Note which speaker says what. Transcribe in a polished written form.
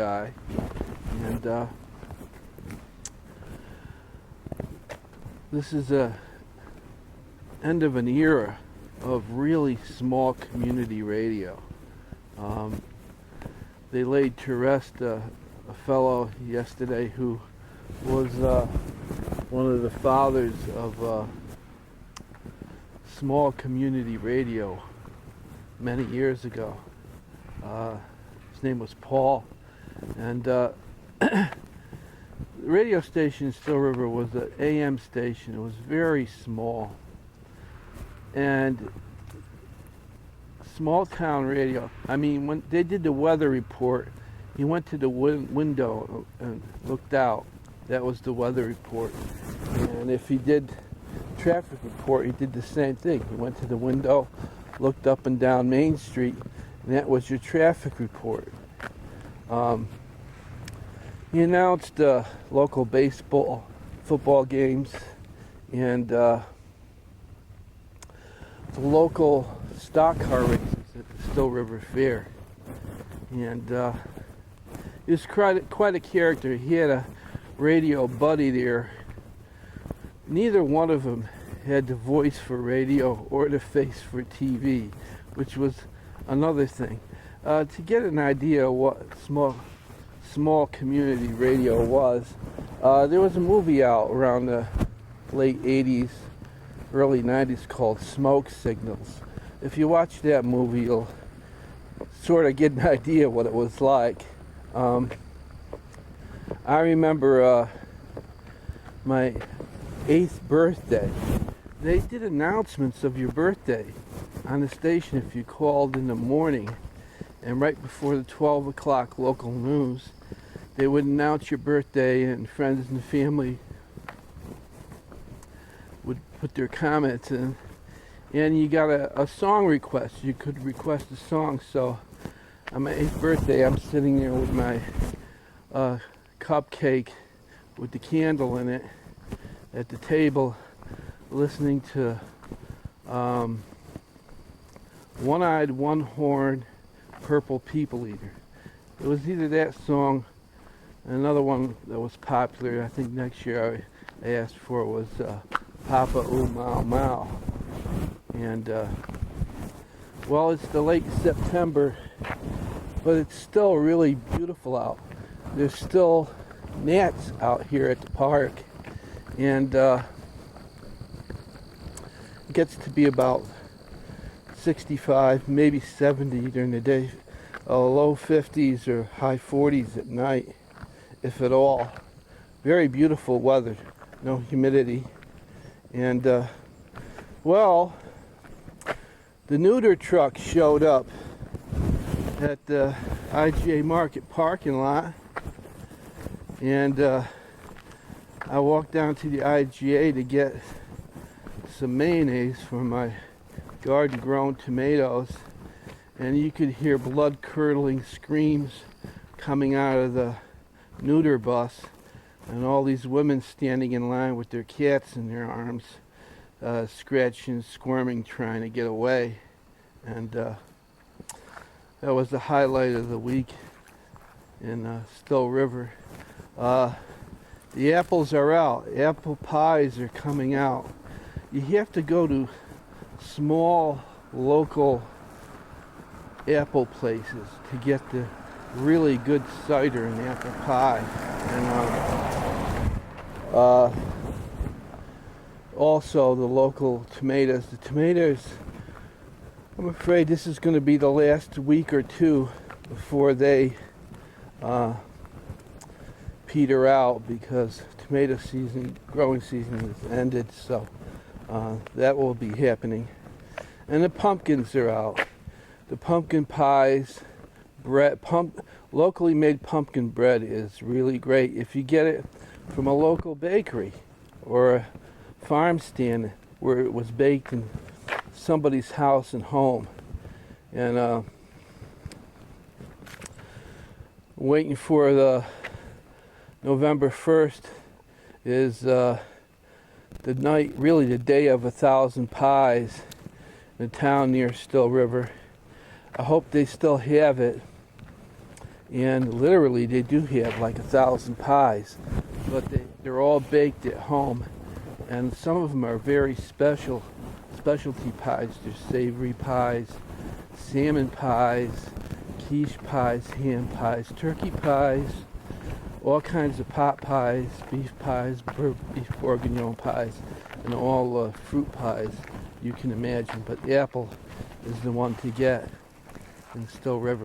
Speaker 1: guy, and this is a end of an era of really small community radio. They laid to rest a fellow yesterday who was one of the fathers of small community radio many years ago. His name was Paul, and the radio station in Still River was an AM station. It was very small, and small town radio. I mean, when they did the weather report, he went to the window and looked out. That was the weather report. And if he did traffic report, he did the same thing. He went to the window, looked up and down Main Street, and that was your traffic report. He announced local baseball, football games, and the local stock car races at the Still River Fair. And he was quite a character. He had a radio buddy there. Neither one of them had the voice for radio or the face for TV, which was another thing. To get an idea of what small community radio was, there was a movie out around the late 80s, early 90s called Smoke Signals. If you watch that movie, you'll sort of get an idea what it was like. I remember my 8th birthday. They did announcements of your birthday on the station if you called in the morning, and right before the 12 o'clock local news, they would announce your birthday, and friends and family would put their comments in, and you got a song request. You could request a song. So on my 8th birthday, I'm sitting there with my cupcake with the candle in it at the table, listening to One-Eyed, One-Horned, Purple People Eater. It was either that song, another one that was popular, I think next year I asked for, was Papa Ooh Mau Mau. And well, it's the late September, but it's still really beautiful out. There's still gnats out here at the park, and it gets to be about 65, maybe 70 during the day, low 50s or high 40s at night, if at all. Very beautiful weather, no humidity. And well, the neuter truck showed up at the IGA Market parking lot, and I walked down to the IGA to get some mayonnaise for my garden-grown tomatoes, and you could hear blood-curdling screams coming out of the neuter bus, and all these women standing in line with their cats in their arms, scratching, squirming, trying to get away. And that was the highlight of the week in Still River. The apples are out. Apple pies are coming out. You have to go to small local apple places to get the really good cider and apple pie. And also the local tomatoes. The tomatoes, I'm afraid this is going to be the last week or two before they peter out, because tomato season, growing season has ended. So that will be happening. And the pumpkins are out. The pumpkin pies, bread, locally made pumpkin bread is really great if you get it from a local bakery or a farm stand where it was baked in somebody's house and home. And waiting for the November 1st is the night, really the day of 1,000 pies in a town near Still River. I hope they still have it. And literally they do have like 1,000 pies, but they're all baked at home, and some of them are very specialty pies. There's savory pies, salmon pies, quiche pies, ham pies, turkey pies, all kinds of pot pies, beef pies, beef bourguignon pies, and all fruit pies you can imagine. But apple is the one to get in Still River.